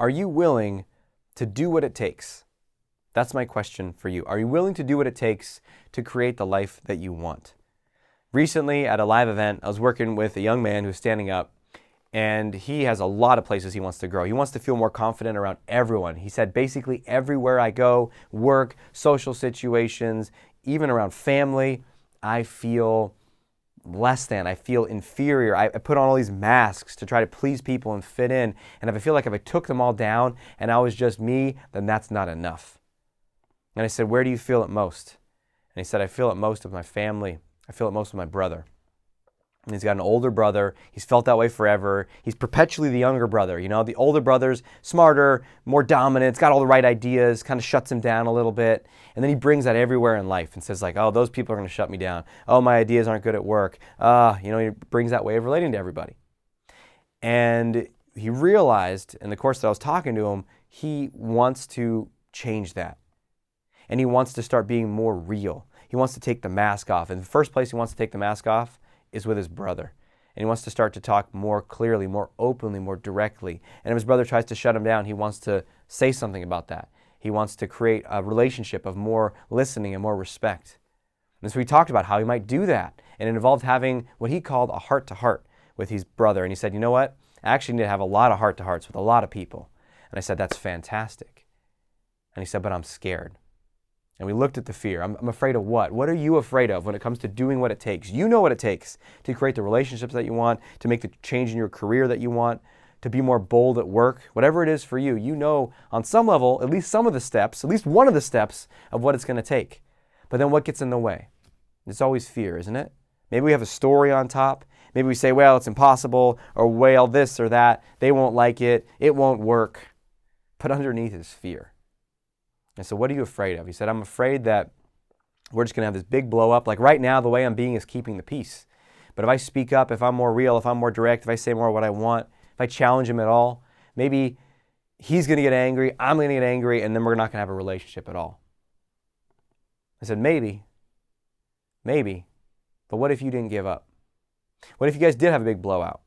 Are you willing to do what it takes? That's my question for you. Are you willing to do what it takes to create the life that you want? Recently, at a live event, I was working with a young man who's standing up, and he has a lot of places he wants to grow. He wants to feel more confident around everyone. He said, basically everywhere I go, work, social situations, even around family, I feel less than, I feel inferior. I put on all these masks to try to please people and fit in. And if I feel like if I took them all down and I was just me, then that's not enough. And I said, where do you feel it most? And he said, I feel it most with my family. I feel it most with my brother. And he's got an older brother. He's felt that way forever. He's perpetually the younger brother. You know, the older brother's smarter, more dominant, got all the right ideas, kind of shuts him down a little bit. And then he brings that everywhere in life and says like, oh, those people are going to shut me down. Oh, my ideas aren't good at work. He brings that way of relating to everybody. And he realized in the course that I was talking to him, he wants to change that. And he wants to start being more real. He wants to take the mask off. And the first place he wants to take the mask off is with his brother. And he wants to start to talk more clearly, more openly, more directly. And if his brother tries to shut him down, he wants to say something about that. He wants to create a relationship of more listening and more respect. And so we talked about how he might do that. And it involved having what he called a heart-to-heart with his brother. And he said, you know what? I actually need to have a lot of heart-to-hearts with a lot of people. And I said, that's fantastic. And he said, but I'm scared. And we looked at the fear. I'm afraid of what? What are you afraid of when it comes to doing what it takes? You know what it takes to create the relationships that you want, to make the change in your career that you want, to be more bold at work, whatever it is for you. You know on some level, at least some of the steps, at least one of the steps of what it's going to take. But then what gets in the way? It's always fear, isn't it? Maybe we have a story on top. Maybe we say, well, it's impossible, or well, this or that. They won't like it. It won't work. But underneath is fear. And so what are you afraid of? He said, I'm afraid that we're just going to have this big blow up. Like right now, the way I'm being is keeping the peace. But if I speak up, if I'm more real, if I'm more direct, if I say more what I want, if I challenge him at all, maybe he's going to get angry, I'm going to get angry, and then we're not going to have a relationship at all. I said, maybe. But what if you didn't give up? What if you guys did have a big blowout?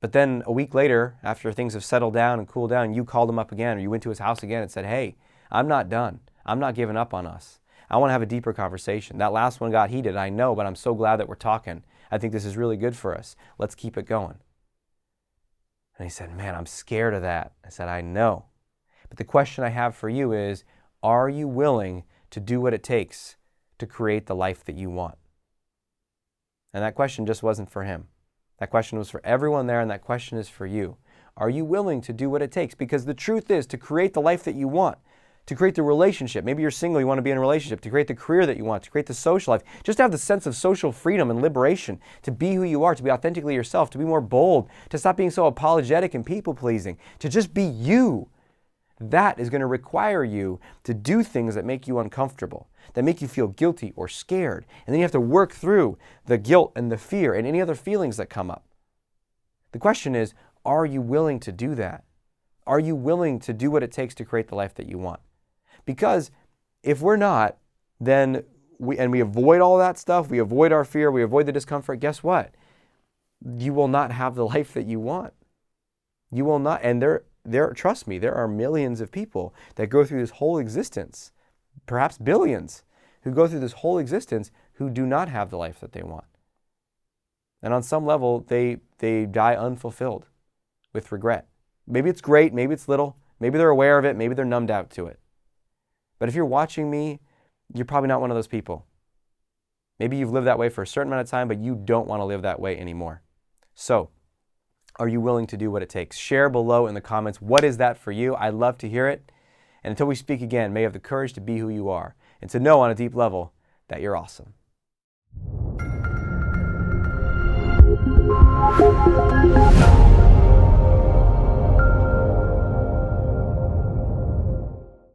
But then a week later, after things have settled down and cooled down, you called him up again, or you went to his house again and said, hey, I'm not done. I'm not giving up on us. I want to have a deeper conversation. That last one got heated, I know, but I'm so glad that we're talking. I think this is really good for us. Let's keep it going. And he said, man, I'm scared of that. I said, I know. But the question I have for you is, are you willing to do what it takes to create the life that you want? And that question just wasn't for him. That question was for everyone there, and that question is for you. Are you willing to do what it takes? Because the truth is, to create the life that you want, to create the relationship, maybe you're single, you want to be in a relationship, to create the career that you want, to create the social life, just to have the sense of social freedom and liberation, to be who you are, to be authentically yourself, to be more bold, to stop being so apologetic and people-pleasing, to just be you. That is going to require you to do things that make you uncomfortable, that make you feel guilty or scared. And then you have to work through the guilt and the fear and any other feelings that come up. The question is, are you willing to do that? Are you willing to do what it takes to create the life that you want? Because if we're not, then we avoid all that stuff, we avoid our fear, we avoid the discomfort, guess what? You will not have the life that you want. You will not, and trust me, there are millions of people that go through this whole existence, perhaps billions, who go through this whole existence who do not have the life that they want. And on some level, they die unfulfilled with regret. Maybe it's great, maybe it's little, maybe they're aware of it, maybe they're numbed out to it. But if you're watching me, you're probably not one of those people. Maybe you've lived that way for a certain amount of time, but you don't want to live that way anymore. So, are you willing to do what it takes? Share below in the comments, what is that for you? I'd love to hear it. And until we speak again, may you have the courage to be who you are and to know on a deep level that you're awesome.